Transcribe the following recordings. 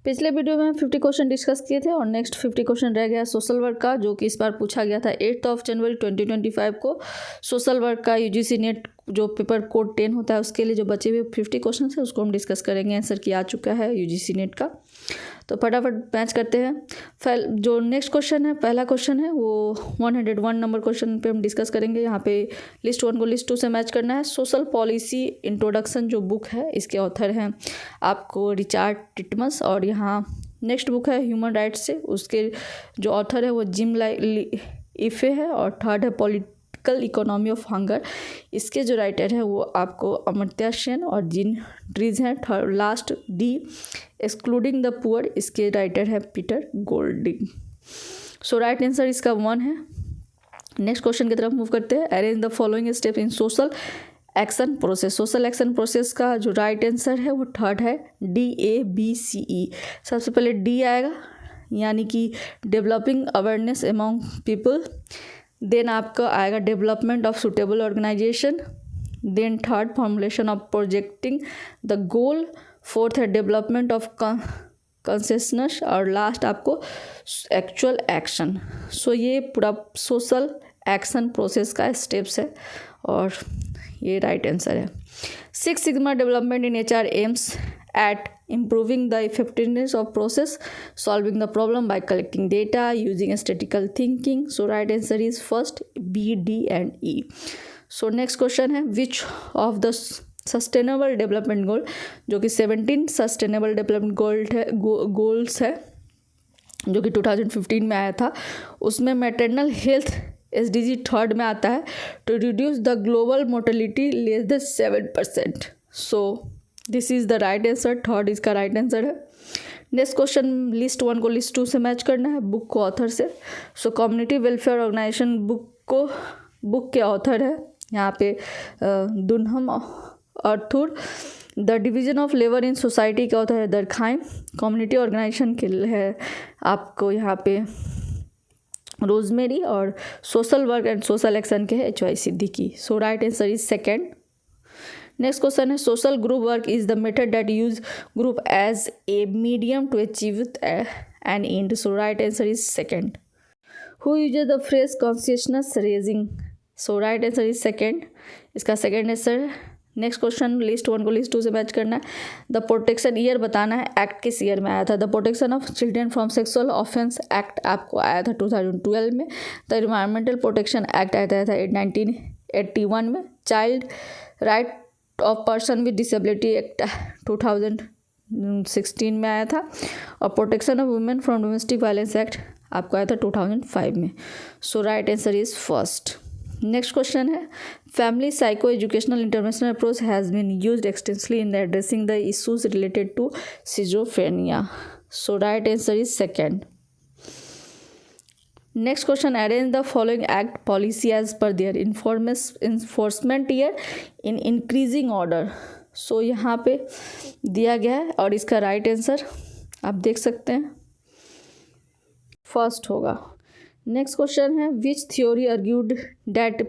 पिछले वीडियो में 50 question discuss किए थे और नेक्स्ट 50 क्वेश्चन रह गया सोशल वर्क का, जो कि इस बार पूछा गया था 8 जनवरी 2025 को। सोशल वर्क का यूजीसी नेट जो पेपर कोड 10 होता है उसके लिए जो बचे हुए 50 क्वेश्चन है उसको हम डिस्कस करेंगे। आंसर किया आ चुका है यूजीसी नेट का, तो फटाफट मैच करते हैं। जो नेक्स्ट क्वेश्चन है, पहला क्वेश्चन है वो 101 नंबर क्वेश्चन पे हम डिस्कस करेंगे। यहाँ पे लिस्ट 1 को लिस्ट 2 से मैच करना है। सोशल पॉलिसी इंट्रोडक्शन जो बुक है इसके ऑथर हैं आपको रिचार्ड टिटमस, और यहाँ नेक्स्ट बुक है ह्यूमन राइट्स से, उसके जो ऑथर है वो जिम इफे है, और थर्ड है पॉलिटिकल इकोनॉमी ऑफ हंगर, इसके जो राइटर है वो आपको अमर्त्य सेन और जिन ड्रीज हैं। Third last D excluding the poor, इसके राइटर है पीटर गोल्डिंग। सो राइट आंसर इसका 1 है। नेक्स्ट क्वेश्चन की तरफ मूव करते हैं। Arrange the following step in social action process. Social action process का जो राइट आंसर है वो थर्ड है DABCE। सबसे पहले डी आएगा यानी कि developing awareness among people, then आपका आएगा development of suitable organisation, then third formulation of projecting the goal, fourth है डेवलपमेंट ऑफ कंसेशनस, और लास्ट आपको एक्चुअल एक्शन। सो ये पूरा सोशल एक्शन प्रोसेस का स्टेप्स है और ये राइट आंसर है। 6 sigma development in HR aims at improving the effectiveness of process solving the problem by collecting data using statistical thinking. So right answer is first B, D and E. So next question है which of the sustainable development goal, जो कि 17 sustainable development goals है जो कि 2015 में आया था, उसमें मैटरनल हेल्थ SDG थर्ड में आता है to reduce the global mortality less than 7%. So this is the right answer, third इसका राइट आंसर है। नेक्स्ट क्वेश्चन लिस्ट 1 को लिस्ट 2 से मैच करना है बुक को ऑथर से। So community welfare organization book के ऑथर है यहाँ पे Dunham Arthur. The division of labour in society के ऑथर है दरखाइम। कम्युनिटी ऑर्गेनाइजेशन के है आपको यहाँ पे रोजमेरी, और social work and social action के है HY Siddiqui. So right answer is second. Next question है social group work is the method that use group as a medium to achieve an end. So right answer is second. Who uses the phrase consciousness raising. So right answer is second, इसका second answer है। Next question list 1 को list 2 से match करना है। The protection year बताना है, act किस year में आया था। The protection of children from sexual offence act आपको आया था 2012 में। द एनवायरमेंटल प्रोटेक्शन एक्ट आया था 1981 में। Child right of person with disability act 2016 में आया था, और protection of women from domestic violence act आपको आया था 2005 में। So right answer is first. Next question है family psycho educational interventional approach has been used extensively in addressing the issues related to schizophrenia. So right answer is second. Next question arrange the following act policy as per their enforcement year in increasing order. So यहाँ पे दिया गया है और इसका right answer आप देख सकते हैं फर्स्ट होगा। नेक्स्ट क्वेश्चन है which theory argued that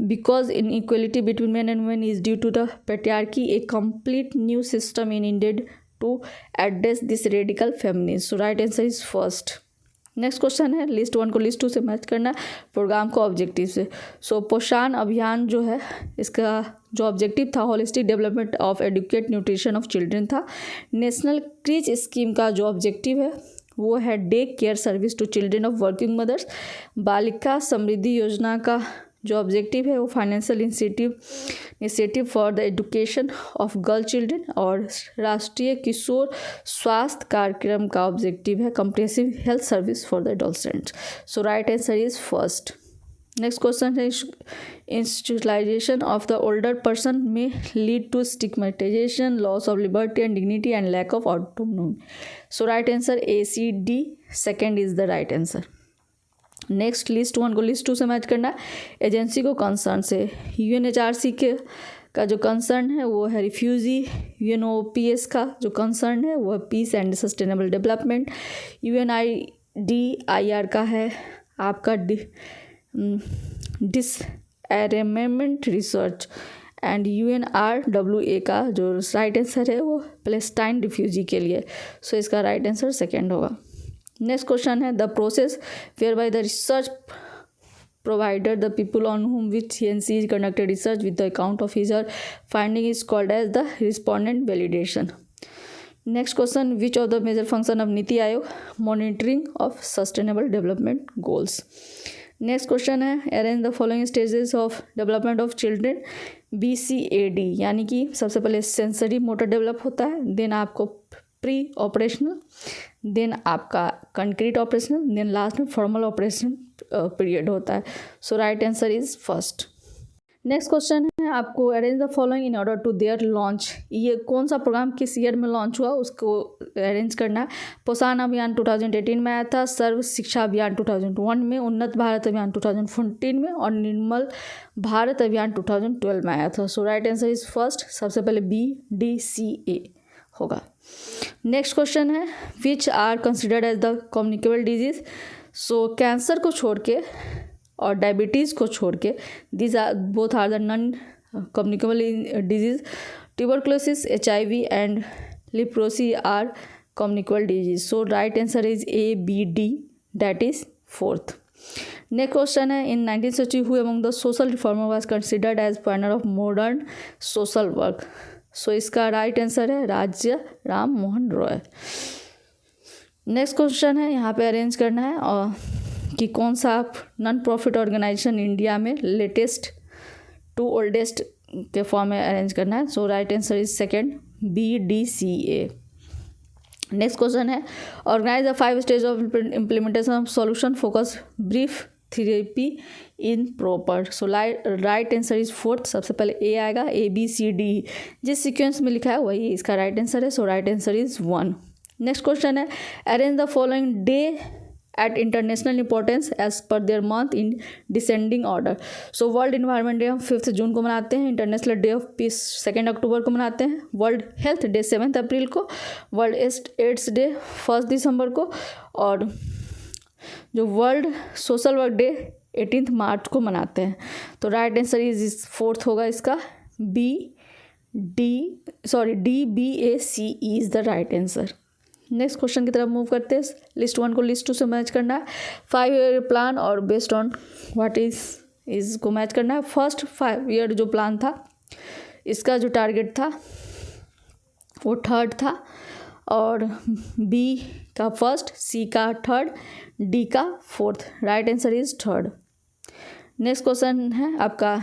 because in equality between man and women is due to the patriarchy a complete new system intended to address this radical feminism. So right answer is first. Next question है list 1 को list 2 से match करना है programme को objective से। सो पोषण अभियान जो है इसका जो ऑब्जेक्टिव था holistic development of adequate nutrition of children था। नेशनल क्रीच स्कीम का जो ऑब्जेक्टिव है वो है day care service to children of working mothers. Balika Samriddhi Yojana का जो ऑब्जेक्टिव है वो financial initiative for the education of girl children, और राष्ट्रीय किशोर स्वास्थ्य कार्यक्रम का ऑब्जेक्टिव है comprehensive health service for the adolescents. So right answer is first. Next question है institutionalisation of the older person में lead to stigmatization, loss of liberty and dignity and lack of autonomy. So right answer ACD second is the right answer. Next list 1 को list 2 से match करना है agency को concern से। UNHRC का जो concern है वो है रिफ्यूजी। UNOPS का जो कंसर्न है वो है peace and sustainable development. UNIDIR का है आपका डिसएरेमेंट रिसर्च एंड UNRWA का जो राइट आंसर है वो पैलेस्टाइन रिफ्यूजी के लिए। सो इसका राइट आंसर सेकेंड होगा। नेक्स्ट क्वेश्चन है the process whereby the research provided the people on whom which he conducted research with the account of his or finding is called as the respondent validation. Next question, which of the major function of Niti Aayog? Monitoring of sustainable development goals. Next question है arrange the following stages of development of children BCAD, यानी कि सबसे पहले sensory motor develop होता है, then आपको pre operational, then आपका concrete operational, then last में फॉर्मल ऑपरेशन पीरियड होता है। So right answer is first. Next question है आपको arrange the following in order to their launch. ये कौन सा प्रोग्राम किस ईयर में लॉन्च हुआ उसको अरेंज करना है। पोषण अभियान 2018 में आया था, सर्व शिक्षा अभियान 2001 में, उन्नत भारत अभियान 2014 में और निर्मल भारत अभियान 2012 में आया था। So right answer is first, सबसे पहले BDCA होगा। नेक्स्ट क्वेश्चन है which are considered as the communicable disease. So cancer को छोड़ के और डायबिटीज़ को छोड़ के these are both are the non communicable disease. Tuberculosis, HIV and leprosy are communicable disease. So right answer is ABD, that is fourth. Next question है in 1960 who among the social reformer was considered as Pioneer of modern social work. So इसका right answer है Raja Ram Mohan Roy. Next question है यहाँ पे arrange करना है और कि कौन सा नॉन प्रॉफिट ऑर्गेनाइजेशन इंडिया में लेटेस्ट टू ओल्डेस्ट के फॉर्म में अरेंज करना है। So right answer is second, BDCA। Next question है organize the 5 stage of implementation of solution focus brief therapy in proper. So right answer is fourth, सबसे पहले A आएगा, ABCD जिस सीक्वेंस में लिखा है वही इसका राइट आंसर है। So right answer is 1। Next question है arrange the following day at international importance as per their month in descending order. So world environment day हम 5 जून को मनाते हैं, इंटरनेशनल डे ऑफ पीस 2 अक्टूबर को मनाते हैं, वर्ल्ड हेल्थ डे 7 अप्रैल को, वर्ल्ड एड्स डे 1 दिसंबर को और जो वर्ल्ड सोशल वर्क डे 18 मार्च को मनाते हैं। तो राइट आंसर इज फोर्थ होगा इसका, DBACE is the right answer. Next question की तरफ मूव करते हैं। लिस्ट 1 को लिस्ट 2 से मैच करना है, 5 ईयर प्लान और बेस्ड ऑन व्हाट इज को मैच करना है। फर्स्ट 5 ईयर जो प्लान था इसका जो टारगेट था वो 3rd था और B का फर्स्ट, C का 3rd, D का 4th। Right answer is 3rd। Next question है आपका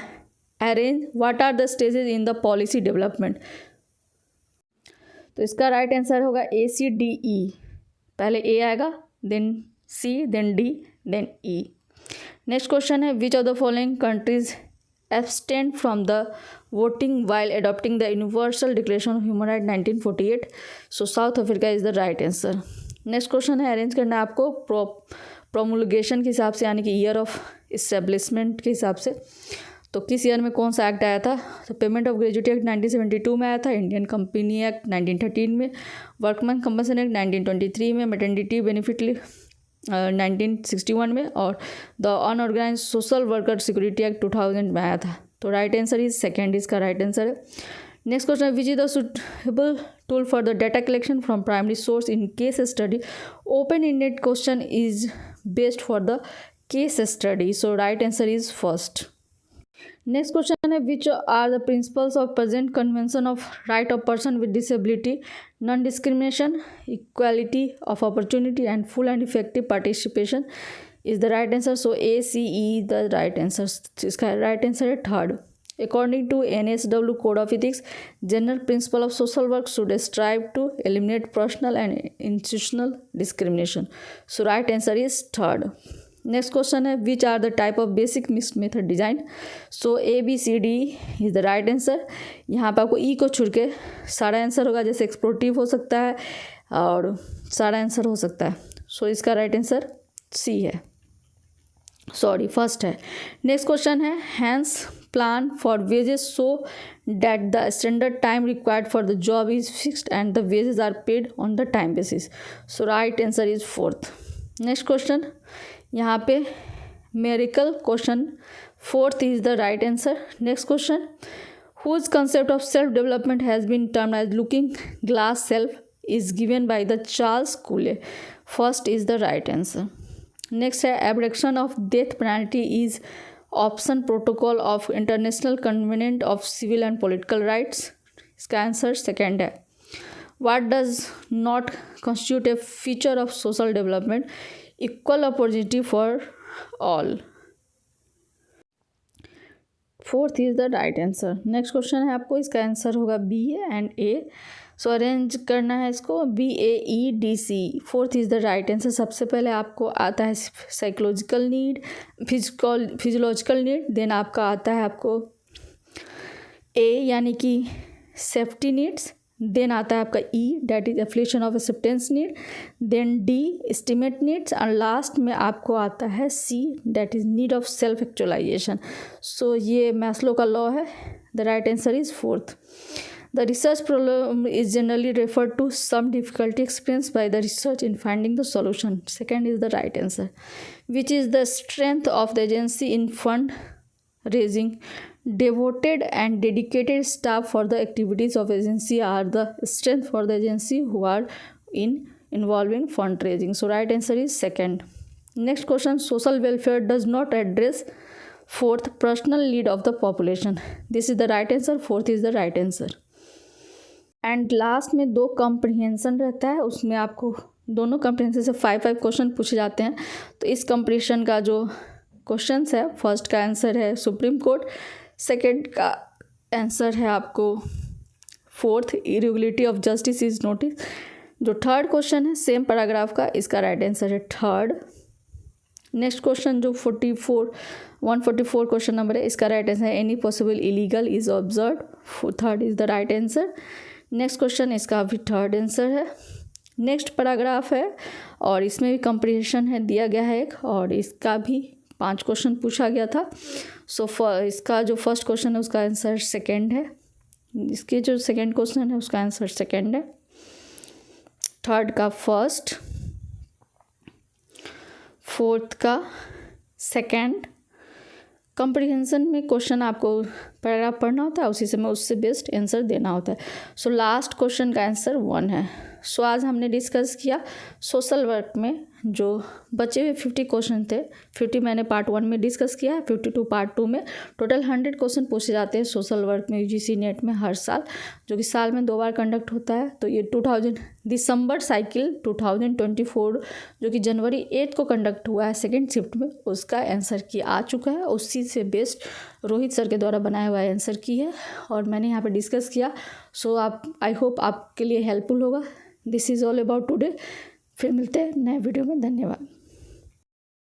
arrange what are the stages in the policy development. तो इसका राइट आंसर होगा ACDE, पहले A आएगा, then C, then D, then E। Next question है which of the following countries abstain from the voting while adopting the universal declaration of human right 1948। So South Africa is the right answer. Next question है arrange करना है आपको प्रोमुलगेशन के हिसाब से, यानी कि ईयर ऑफ इस्टेब्लिशमेंट के हिसाब से। तो किस ईयर में कौन सा एक्ट आया था। तो पेमेंट ऑफ ग्रेजुएटी एक्ट 1972 में आया था, इंडियन कंपनी एक्ट 1913 में, वर्कमैन कंपनसेशन एक्ट 1923 में, मैटरनिटी बेनिफिट 1961 में और the unorganize social worker security act 2000 में आया था। तो राइट आंसर इज सेकेंड, इसका राइट आंसर है। Next question, which is the suitable tool for the data collection from primary source in case study. Open ended question is best for the case study. So right answer is first. Next question है which are the principles of present convention of right of person with disability, non discrimination, equality of opportunity and full and effective participation is the right answer. So ACE the right answer. इसका right answer है 3rd। According to NSW Code of Ethics, general principle of social work should strive to eliminate personal and institutional discrimination. So right answer is 3rd. Next question है which are the type of basic mixed method design. So ABCD is the right answer. यहाँ पर आपको E को छोड़ के सारा answer होगा, जैसे एक्सप्लोरेटिव हो सकता है और सारा आंसर हो सकता है। सो इसका राइट आंसर C है, सॉरी फर्स्ट है। नेक्स्ट क्वेश्चन है Hans plan for wages so that the standard time required for the job is fixed and the wages are paid on the time basis. So right answer is 4th। Next question यहाँ पे मेरिकल question 4th is the right answer. Next question whose concept of self-development has been termed as looking glass self is given by the Charles Cooley. First is the right answer. Next है abolition of death penalty is option protocol of International Covenant of Civil and Political Rights. इसका answer second है. What does not constitute a feature of social development? Equal opportunity for all. Fourth is the right answer. Next question है आपको, इसका आंसर होगा B and A. So arrange करना है इसको BAEDC. Fourth is the right answer. सबसे पहले आपको आता है psychological need, physiological need, then आपका आता है आपको ए यानी कि सेफ्टी नीड्स, देन आता है आपका E that is affliction of acceptance need, then D esteem needs, और लास्ट में आपको आता है C that is need of self actualization. So ये मैस्लो का लॉ है. The right answer is fourth. The research problem is generally refer to some difficulty experience by the research in finding the solution. Second is the right answer. Which is the strength of the agency in fund raising? Devoted and dedicated staff for the activities of agency are the strength for the agency who are involved in fundraising. So right answer is second. Next question, social welfare does not address fourth personal need of the population. This is the right answer. Fourth is the right answer. And last में दो comprehension रहता है, उसमें आपको दोनों comprehension से 5 question पूछे जाते हैं. तो इस comprehension का जो क्वेश्चंस है, फर्स्ट का आंसर है सुप्रीम कोर्ट, सेकंड का आंसर है आपको fourth irregularity of justice is notice. जो थर्ड क्वेश्चन है सेम पैराग्राफ का, इसका राइट आंसर है थर्ड. नेक्स्ट क्वेश्चन जो 144 क्वेश्चन नंबर है, इसका राइट आंसर है any possible illegal is observe. Third is the right answer. Next question इसका भी थर्ड आंसर है. नेक्स्ट पैराग्राफ है और इसमें भी कंप्रीहेंशन है दिया गया है एक, और इसका भी 5 क्वेश्चन पूछा गया था. सो इसका जो फर्स्ट क्वेश्चन है उसका आंसर सेकंड है. इसके जो सेकंड क्वेश्चन है उसका आंसर सेकंड है. थर्ड का फर्स्ट, फोर्थ का सेकंड. कंप्रीहेंशन में क्वेश्चन आपको पैराग्राफ पढ़ना होता है, उसी समय उससे बेस्ट आंसर देना होता है. सो लास्ट क्वेश्चन का आंसर 1 है. सो आज हमने डिस्कस किया सोशल वर्क में जो बचे हुए 50 क्वेश्चन थे. 50 मैंने पार्ट 1 में डिस्कस किया है, 52 पार्ट 2 में. टोटल 100 क्वेश्चन पूछे जाते हैं सोशल वर्क में UGC नेट में हर साल, जो कि साल में 2 बार कंडक्ट होता है. तो ये दिसंबर साइकिल 2024 जो कि जनवरी 8 को कंडक्ट हुआ है सेकेंड शिफ्ट में, उसका आंसर की आ चुका है. उसी से बेस्ट रोहित सर के द्वारा बनाया हुआ आंसर की है और मैंने यहाँ पे डिस्कस किया. सो आई होप आपके लिए हेल्पफुल होगा. This is all about today. फिर मिलते हैं नए वीडियो में. धन्यवाद.